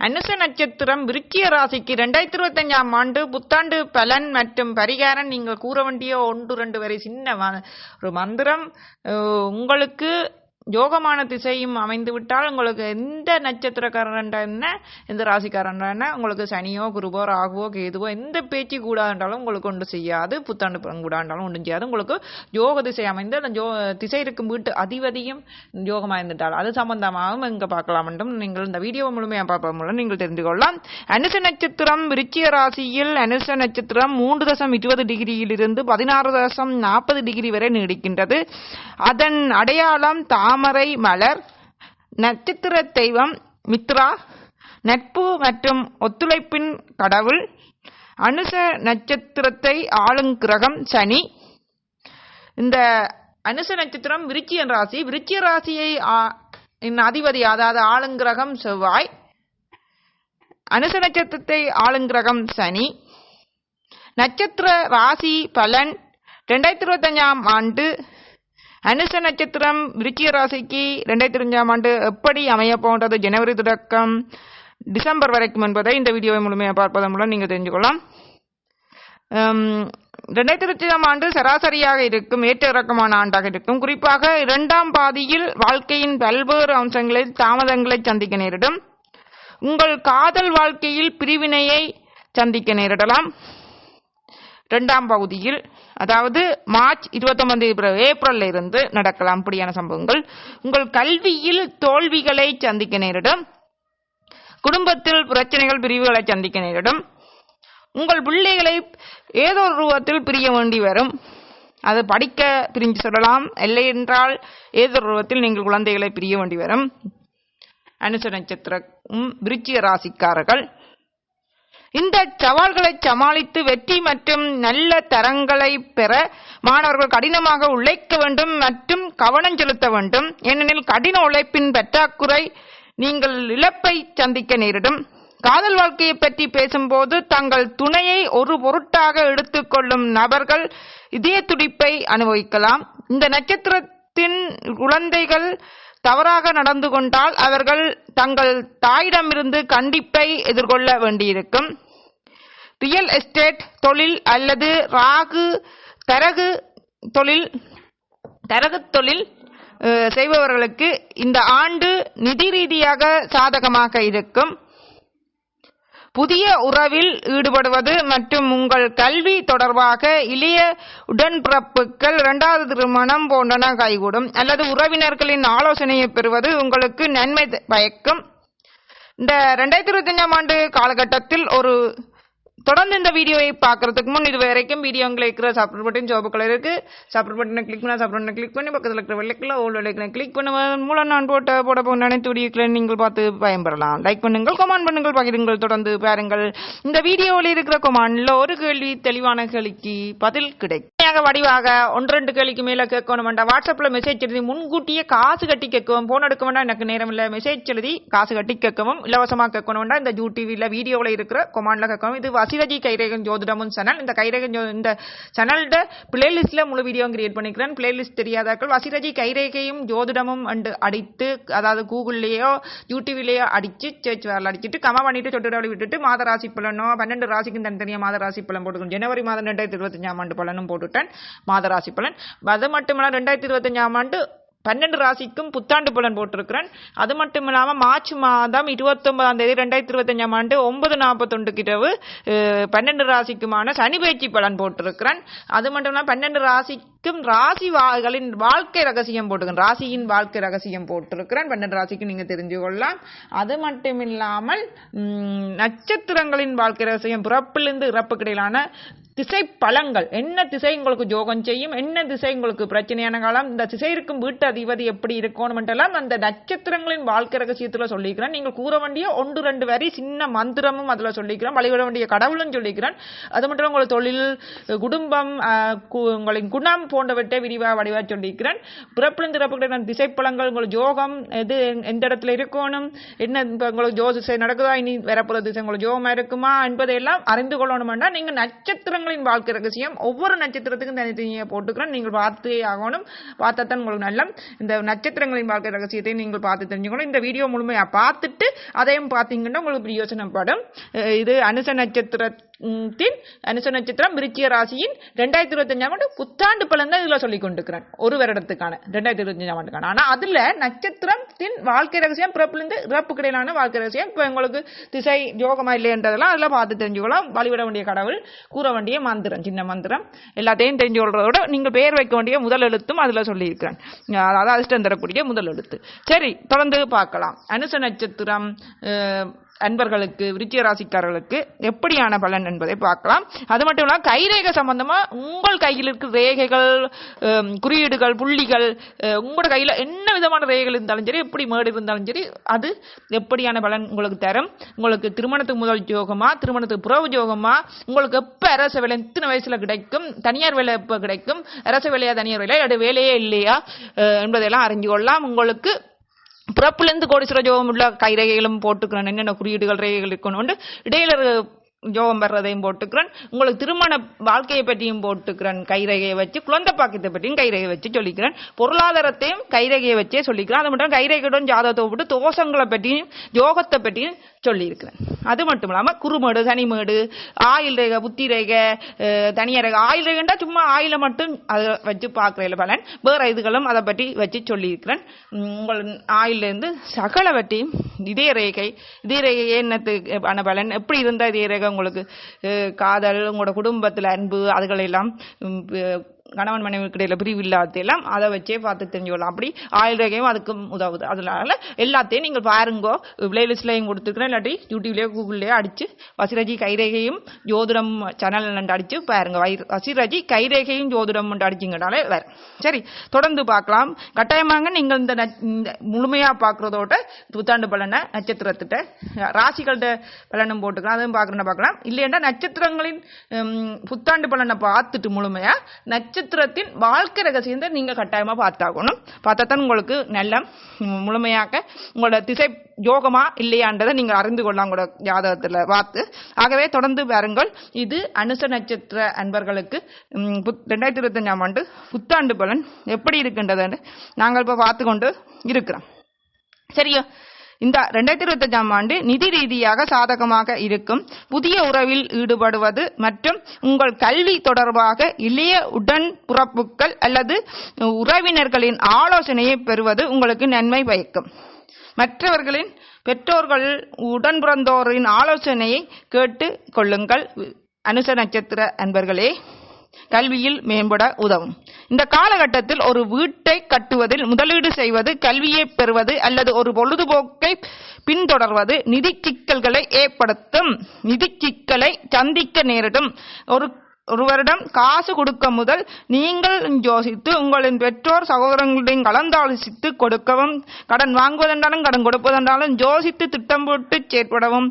அனுச நட்சத்திரம் விருச்சிக ராசிக்கு 2025 ஆண்டு புத்தாண்டு பலன் மற்றும் பரிகாரம் நீங்கள் கூற வேண்டிய 1-2 வரை சின்ன ஒரு மந்திரம். உங்களுக்கு யோகமான திசையும் அமைந்து விட்டால் உங்களுக்கு எந்த நட்சத்திரக்காரன் என்ன எந்த ராசிக்காரன் என்ன உங்களுக்கு சனியோ குருவோ ராகுவோ கேதுவோ எந்த பேச்சு கூடாண்டாலும் உங்களுக்கு ஒன்றும் செய்யாது. புத்தாண்டு பலன் கூடாண்டாலும் ஒன்றும் செய்யாது. உங்களுக்கு யோக திசை அமைந்து அந்த திசை இருக்கும் வீட்டு அதிபதியும் யோகமாயிருந்துட்டால் அது சம்பந்தமாகவும் இங்கே பார்க்கலாம் என்றும் நீங்கள் இந்த வீடியோவை முழுமையாக பார்ப்பதன் மூலம் நீங்கள் தெரிந்து கொள்ளலாம். அனுச நட்சத்திரம் விருச்சிக ராசியில் அனுச நட்சத்திரம் 3.20 டிகிரியிலிருந்து 16.40 டிகிரி வரை நீடிக்கின்றது. அதன் அடையாளம் தாமரை மலர். நட்சத்திர தெய்வம் மித்ரா. நட்பு மற்றும் ஒத்துழைப்பின் கடவுள். அனுச நட்சத்திரத்தை ஆளும் கிரகம் சனி. இந்த அனுச நட்சத்திரம் விருச்சிக ராசி. விருச்சிக ராசியை அதிபதி அதாவது ஆளுங்கிரகம் செவ்வாய். அனுச நட்சத்திரத்தை ஆளுங்கிரகம் சனி. நட்சத்திர ராசி பலன் 2025 ஆண்டு அனுச நட்சத்திரம் விருச்சிக ராசிக்கு 2025 ஆண்டு எப்படி அமைய போன்றது ஜனவரி தொடக்கம் டிசம்பர் வரைக்கும் என்பதை இந்த வீடியோவை முழுமையாக பார்ப்பதன் மூலம் நீங்கள் தெரிஞ்சுக்கொள்ளலாம். 2025 ஆண்டு சராசரியாக இருக்கும் ஏற்ற இறக்கமான ஆண்டாக இருக்கும். குறிப்பாக 2ஆம் பாதியில் வாழ்க்கையின் பல்வேறு அம்சங்களில் தாமதங்களை சந்திக்க நேரிடும். உங்கள் காதல் வாழ்க்கையில் பிரிவினையை சந்திக்க நேரிடலாம். 2ஆம் பகுதியில் அதாவது மார்ச் 29 ஏப்ரல்ல இருந்து நடக்கலாம் இப்படியான சம்பவங்கள். உங்கள் கல்வியில் தோல்விகளை சந்திக்க நேரிடும். குடும்பத்தில் பிரச்சனைகள் பிரிவுகளை சந்திக்க நேரிடும். உங்கள் பிள்ளைகளை ஏதோ ஒரு ரூபத்தில் பிரிய வேண்டி வரும். அது படிக்க பிரிஞ்சு சொல்லலாம், இல்லை என்றால் ஏதோ ஒரு ரூபத்தில் நீங்கள் குழந்தைகளை பிரிய வேண்டி வரும். அனுச நட்சத்திரம் விருச்சிக ராசிக்காரர்கள் இந்த சவால்களை சமாளித்து வெற்றி மற்றும் நல்ல தரங்களை பெற மாணவர்கள் கடினமாக உழைக்க வேண்டும் மற்றும் கவனம் செலுத்த வேண்டும். ஏனெனில் கடின உழைப்பின் பற்றாக்குறை நீங்கள் இழப்பை சந்திக்க நேரிடும். காதல் வாழ்க்கையை பற்றி பேசும்போது தங்கள் துணையை ஒரு பொருட்டாக எடுத்துக்கொள்ளும் நபர்கள் இதய துடிப்பை அனுபவிக்கலாம். இந்த நட்சத்திரத்தின் குழந்தைகள் தவறாக நடந்து கொண்டால் அவர்கள் தங்கள் தாயிடமிருந்து கண்டிப்பை எதிர்கொள்ள வேண்டியிருக்கும். ரியல் எஸ்டேட் தொழில் அல்லது தரகு தொழில் செய்பவர்களுக்கு இந்த ஆண்டு நிதி ரீதியாக சாதகமாக இருக்கும். புதிய உறவில் ஈடுபடுவது மற்றும் உங்கள் கல்வி தொடர்பாக இளைய உடன்பிறப்புகள் 2வது திருமணம் போன்றன கைகூடும். அல்லது உறவினர்களின் ஆலோசனையை பெறுவது உங்களுக்கு நன்மை பயக்கும். இந்த 2025 ஆண்டு காலகட்டத்தில் தொடர்ந்து இந்த வீடியோவை பார்க்கறதுக்கு முன் இது வரைக்கும் வீடியோங்களை இருக்கிற சப்ஸ்கிரைப் பட்டன் ஜோபுக்கள் இருக்கு. சப்ஸ்கிரைப் பட்டனை கிளிக் பண்ணி பக்கத்தில் இருக்கிற வெள்ளைக்கில் ஓல் வெள்ளைக்கில் கிளிக் பண்ணுவதன் மூலம் நான் போட போகிற அனைத்து வீடியோக்களை நீங்கள் பார்த்து பயன்பெறலாம். லைக் பண்ணுங்கள், கமெண்ட் பண்ணுங்கள், பகிருங்கள், தொடர்ந்து பாருங்கள். இந்த வீடியோவில் இருக்கிற கமெண்ட்ல ஒரு கேள்வி தெளிவான கேள்விக்கு பதில் கிடைக்கும். வடிவாக 1-2 கேள்விக்கு மேல கேட்கணும் வேண்டாம். வாட்ஸ்அப்ல மெசேஜ் எழுதி முன்கூட்டியே காசு கட்டி கேட்கவும், போன் எடுக்க வேண்டாம், எனக்கு நேரம் இல்ல, மெசேஜ் எழுதி காசு கட்டி கேட்கவும் இலவசமாக கேட்கணும் வேண்டாம். இந்த யூடிவில வீடியோவில் இருக்கிற கமெண்ட்ல கேட்கவும். இது வசிரஜி கைரேகன் ஜோதிடமும் சேனல். இந்த இந்த சேனல்ட பிளேலிஸ்ட்ல முழு வீடியோ கிரியேட் பண்ணிக்கிறேன். பிளேலிஸ்ட் தெரியாதாக்கள் வசிரஜி கைரேகையும் ஜோதிடமும் அடித்து அதாவது கூகுள்லயோ யூடிவிலயோ அடிச்சு சர்ச் வரல அடிச்சுட்டு கமா பண்ணிட்டு சொட்டு விட்டுட்டு மாத ராசி பலனோ 12 ராசிக்கும் தனித்தனியா மாத ராசி பலன் போட்டுக்கணும். ஜனவரி மாதம் 2025 ஆண்டு பலனும் போட்டுட்டேன் மாத ராசி பலன். அது மட்டுமல்ல 2025 ஆண்டு 12 ராசிக்கும் புத்தாண்டு பலன் போட்டிருக்கிறேன். அது மட்டும் இல்லாம மார்ச் மாதம் 29ஆம் தேதி 2025 ஆண்டு 9:41 இரவு 12 ராசிக்குமான சனி பயிற்சி பலன் போட்டிருக்கிறேன். அது மட்டும் இல்லாம 12 ராசிக்கும் ராசிகளின் வாழ்க்கை ரகசியம் போட்டிருக்கிறேன். ராசியின் வாழ்க்கை ரகசியம் போட்டிருக்கிறேன். 12 ராசிக்கு நீங்க தெரிஞ்சு கொள்ளலாம். அது மட்டும் இல்லாமல் நட்சத்திரங்களின் வாழ்க்கை ரகசியம், பிறப்பிலிருந்து இறப்புக்கு இடையிலான திசை பலங்கள், என்ன திசை உங்களுக்கு ஜோகம் செய்யும், என்ன திசை உங்களுக்கு பிரச்சனையான காலம், இந்த திசை இருக்கும் வீட்டு அதிபதி எப்படி இருக்கணும் எல்லாம் அந்த நட்சத்திரங்களின் வாழ்க்கை ரகசியத்துல சொல்லிக்கிறேன். நீங்கள் கூற வேண்டிய 1-2 வரி சின்ன மந்திரமும் அதுல சொல்லிக்கிறேன். வழிபட வேண்டிய கடவுளும் சொல்லிக்கிறேன். அது மட்டும் உங்கள் தொழில், குடும்பம், உங்களின் குணம் போன்றவற்றை வடிவா சொல்லிக்கிறேன். பிறப்பிலிருந்து இறப்புக்கு திசைப்பலங்கள், உங்கள் ஜோகம் எது எந்த இடத்துல இருக்கணும், என்ன உங்களுக்கு ஜோ திசை நடக்குதா, இனி வரப்போற திசை உங்களுக்கு ஜோகமா இருக்குமா என்பதையெல்லாம் அறிந்து கொள்ளணும்னா நீங்க நட்சத்திர நட்சத்திரங்களின் வாழ்க்கை ரகசியம் ஒவ்வொரு நட்சத்திரத்துக்கும் தனித்தனியாக போட்டுக்கிறேன். நீங்கள் பார்த்தே ஆகணும். பார்த்தா தான் உங்களுக்கு நல்ல இந்த நட்சத்திரங்களின் வாழ்க்கை ரகசியத்தை நீங்கள் பார்த்து தெரிஞ்சுக்கணும். இந்த வீடியோ முழுமையா பார்த்துட்டு அதையும் பார்த்தீங்கன்னா உங்களுக்கு யோசனைப்படும். இது அனுச நட்சத்திரம் விருச்சிக ராசியின் 2025ஆம் ஆண்டு புத்தாண்டு பலன் தான் இதுல சொல்லிக் கொண்டிருக்கிறேன். ஒரு வருடத்துக்கான 2025ஆம் ஆண்டுக்கான. ஆனா அதுல நட்சத்திரத்தின் வாழ்க்கை ரகசியம் பிறப்பிலிருந்து இறப்புக்கு இடையிலான வாழ்க்கை ரகசியம் இப்ப உங்களுக்கு திசை யோகமா இல்லைன்றதெல்லாம் அதுல பார்த்து தெரிஞ்சுக்கலாம். வழிவிட வேண்டிய கடவுள், கூற வேண்டிய மந்திரம், சின்ன மந்திரம் எல்லாத்தையும் தெரிஞ்சு கொள்றதோட நீங்கள் பெயர் வைக்க வேண்டிய முதல் எழுத்தும் அதுல சொல்லியிருக்கிறேன். அதாவது அதிர்ஷ்டம் தரக்கூடிய முதல் எழுத்து. சரி, தொடர்ந்து பார்க்கலாம். அனுச நட்சத்திரம் அன்பர்களுக்கு, விருச்சிக ராசிக்காரர்களுக்கு எப்படியான பலன் என்பதை பார்க்கலாம். அது மட்டும் இல்லாமல் கைரேகை சம்பந்தமா உங்கள் கையில் இருக்கிற ரேகைகள், குறியீடுகள், புள்ளிகள், உங்களோட கையில் என்ன விதமான ரேகைகள் இருந்தாலும் சரி, எப்படி மேடு இருந்தாலும் சரி, அது எப்படியான பலன் உங்களுக்கு தரும். உங்களுக்கு திருமணத்துக்கு முதல் யோகமா, திருமணத்துக்கு புறவு யோகமா, உங்களுக்கு எப்ப அரச வேலை எத்தனை வயசுல கிடைக்கும், தனியார் வேலை எப்ப கிடைக்கும், அரச வேலையா தனியார் வேலையா, அது வேலையே இல்லையா என்பதெல்லாம் அறிஞ்சு கொள்ளலாம். உங்களுக்கு பிறப்பிலிருந்து கோடீஸ்வர ஜோகம் உள்ள கைரேகைகளும் போட்டுக்கிறேன். என்னென்ன குறியீடுகள் ரேகைகள் இருக்கணும், இடையில ஜோகம் வர்றதையும் போட்டுக்கிறேன். உங்களுக்கு திருமண வாழ்க்கையை பற்றியும் போட்டுக்கிறேன் கைரேகையை வச்சு. குழந்தை பாக்கியத்தை பற்றியும் கைரேகை வச்சு சொல்லிக்கிறேன். பொருளாதாரத்தையும் கைரேகையை வச்சே சொல்லிக்கிறேன். அது மட்டும் கைரேகையுடன் ஜாதகத்தை போட்டு தோஷங்களை பற்றியும் யோகத்தை பற்றியும் சொல்லியிருக்கிறேன். அது மட்டும் இல்லாமல் குறுமேடு, சனிமேடு, ஆயில் ரேகை, புத்தி ரேகை, தனியார் ரேகை. ஆயில் ரேகைண்டா சும்மா ஆயில மட்டும் அதை வச்சு பார்க்குற பலன். வேற இதுகளும் அதை பற்றி வச்சு சொல்லியிருக்கிறேன். உங்கள் ஆயிலிருந்து சகல பற்றியும் இதய ரேகை என்னத்துக்கான பலன், எப்படி இருந்தால் இதய ரேகை உங்களுக்கு காதல், உங்களோட குடும்பத்தில் அன்பு, அதுகளெல்லாம் கணவன் மனைவிக்கு இடையில பிரிவு இல்லாதெல்லாம் அதை வச்சே பார்த்து தெரிஞ்சுக்கலாம். அப்படி ஆயுள் ரேகையும் அதுக்கும் உதவுது. அதனால எல்லாத்தையும் நீங்கள் பாருங்கோ. பிளேலிஸ்ட்லையும் கொடுத்துருக்கிறேன். இல்லாட்டி யூடியூப்லேயோ கூகுள்லேயோ அடிச்சு வசிரஜி கைரேகையும் ஜோதிடம் சேனல் அடிச்சு பாருங்க. வசிரஜி கைரேகையும் ஜோதிடம் அடிச்சிங்கனாலே வேற. சரி, தொடர்ந்து பார்க்கலாம். கட்டாயமாக நீங்கள் இந்த முழுமையா பார்க்கறதோட புத்தாண்டு பலனை நட்சத்திரத்திட்ட ராசிகள்கிட்ட பலனும் போட்டுக்கலாம். அதுவும் பார்க்கலாம். இல்லையா நட்சத்திரங்களின் புத்தாண்டு பலனை பார்த்துட்டு முழுமையா நட்சத்திரத்தின் வாழ்க்கை ரகசியத்தை நீங்க கட்டாயமா பார்த்தாகணும். பார்த்தா தான் உங்களுக்கு நல்ல முழுமையாக உங்களோட திசை யோகமா இல்லையான்றதை நீங்க அறிந்து கொள்ளலாம் உங்களோட ஜாதகத்துல பார்த்து. ஆகவே தொடர்ந்து பாருங்கள். இது அனுச நட்சத்திர அன்பர்களுக்கு 2025ஆம் ஆண்டு புத்தாண்டு பலன் எப்படி இருக்கின்றது நாங்கள் இப்ப பார்த்து கொண்டு இருக்கிறோம். சரியா? இந்த 2025ஆம் ஆண்டு நிதி ரீதியாக சாதகமாக இருக்கும். புதிய உறவில் ஈடுபடுவது மற்றும் உங்கள் கல்வி தொடர்பாக இளைய உடன்பிறப்புகள் அல்லது உறவினர்களின் ஆலோசனையை பெறுவது உங்களுக்கு நன்மை பயக்கும். மற்றவர்களின் பெற்றோர்கள், உடன்பிறந்தோரின் ஆலோசனையை கேட்டு கொள்ளுங்கள். அனுச நட்சத்திர அன்பர்களே, கல்வியில் மேம்பட உதவும். இந்த காலகட்டத்தில் ஒரு வீட்டை கட்டுவதில் முதலீடு செய்வது, கல்வியை பெறுவது அல்லது ஒரு பொழுதுபோக்கை பின்தொடர்வது நிதி சிக்கல்களை ஏற்படுத்தும். நிதி சிக்கலை சந்திக்க நேரிடும். ஒருவரிடம் காசு கொடுக்க முதல் நீங்கள் யோசித்து உங்களின் பெற்றோர் சகோதரங்களின் கலந்தாலோசித்து கொடுக்கவும். கடன் வாங்குவதென்றாலும் கடன் கொடுப்பதென்றாலும் யோசித்து திட்டம் போட்டு செயற்படவும்.